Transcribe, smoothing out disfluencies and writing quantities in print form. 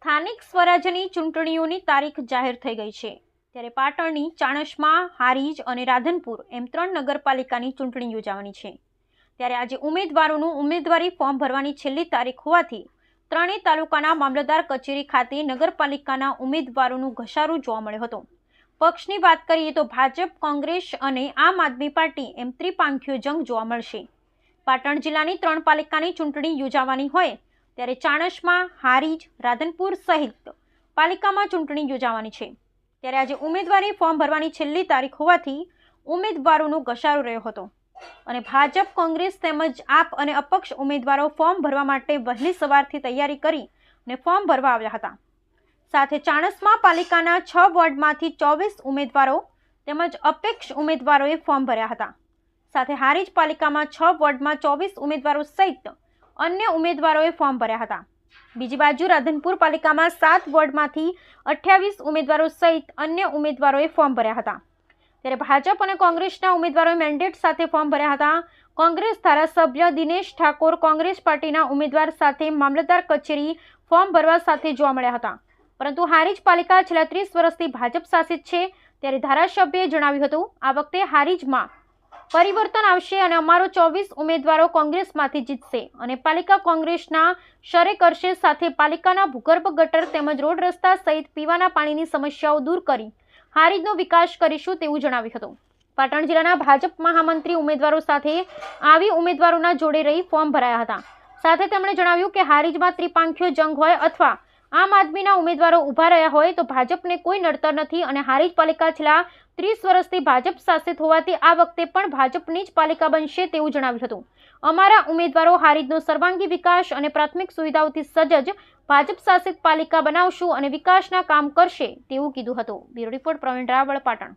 સ્થાનિક સ્વરાજ્યની ચૂંટણીઓની તારીખ જાહેર થઈ ગઈ છે ત્યારે પાટણની ચાણસ્મા, હારીજ અને રાધનપુર એમ 3 નગરપાલિકાની ચૂંટણી યોજાવાની છે। ત્યારે આજે ઉમેદવારોનું ઉમેદવારી ફોર્મ ભરવાની છેલ્લી તારીખ હોવાથી ત્રણેય તાલુકાના મામલતદાર કચેરી ખાતે નગરપાલિકાના ઉમેદવારોનું ઘસારો જોવા મળ્યો હતો। પક્ષની વાત કરીએ તો ભાજપ, કોંગ્રેસ અને આમ આદમી પાર્ટી એમ ત્રિપાંખીયો જંગ જોવા મળશે। પાટણ જિલ્લાની 3 પાલિકાની ચૂંટણી યોજાવાની હોય ત્યારે ચાણસ્મા, હારીજ, રાધનપુર સહિત પાલિકામાં ચૂંટણી યોજાવાની છે। ત્યારે આજે ઉમેદવારી ફોર્મ ભરવાની છેલ્લી તારીખ હોવાથી ઉમેદવારોનો ઘસારો રહ્યો હતો અને ભાજપ, કોંગ્રેસ તેમજ આપ અને અપક્ષ ઉમેદવારો ફોર્મ ભરવા માટે વહેલી સવારથી તૈયારી કરી અને ફોર્મ ભરવા આવ્યા હતા। સાથે ચાણસ્મા પાલિકાના 6 વોર્ડમાંથી 24 ઉમેદવારો તેમજ અપક્ષ ઉમેદવારોએ ફોર્મ ભર્યા હતા। સાથે હારીજ પાલિકામાં 6 વોર્ડમાં 24 ઉમેદવારો સહિત અન્ય ઉમેદવારોએ ફોર્મ ભર્યા હતા। બીજી બાજુ રાધનપુર પાલિકામાં 7 વોર્ડમાંથી 28 ઉમેદવારો સહિત અન્ય ઉમેદવારોએ ફોર્મ ભર્યા હતા। ત્યારે ભાજપ અને કોંગ્રેસના ઉમેદવારોએ મેન્ડેટ સાથે ફોર્મ ભર્યા હતા। કોંગ્રેસ ધારાસભ્ય દિનેશ ઠાકોર કોંગ્રેસ પાર્ટીના ઉમેદવાર સાથે મામલતદાર કચેરી ફોર્મ ભરવા સાથે જોવા મળ્યા હતા, પરંતુ હારીજ પાલિકા છેલ્લા 30 વર્ષથી ભાજપ શાસિત છે। ત્યારે ધારાસભ્યએ જણાવ્યું હતું આ વખતે હારીજમાં પરિવર્તન આવશે અને અમારો 24 ઉમેદવારો કોંગ્રેસમાંથી જીતશે અને પાલિકા કોંગ્રેસના શરે કરશે। સાથે પાલિકાના ભૂગર્ભ, ગટર તેમજ રોડ રસ્તા સહિત પીવાના પાણીની સમસ્યાઓ દૂર કરી હારીજનો વિકાસ કરીશું તેવું જણાવ્યું હતું। પાટણ જિલ્લાના ભાજપ મહામંત્રી ઉમેદવારો સાથે આવી ઉમેદવારોના જોડે રહી ફોર્મ ભરાયા હતા। સાથે તેમણે જણાવ્યું કે હારીજમાં ત્રિપાંખીયો જંગ હોય અથવા આમ આદમીના ઉમેદવારો ઊભા રહ્યા હોય તો ભાજપને કોઈ નડતર નથી અને હારીજ પાલિકા છેલ્લા 30 વર્ષથી ભાજપ શાસિત હોવાથી આ વખતે પણ ભાજપની જ પાલિકા બનશે તેવું જણાવ્યું હતું। અમારા ઉમેદવારો હારીજનો સર્વાંગી વિકાસ અને પ્રાથમિક સુવિધાઓથી સજ્જ ભાજપ શાસિત પાલિકા બનાવશું અને વિકાસના કામ કરશે તેવું કીધું હતું। Bureau report Pravin Raval, Patan.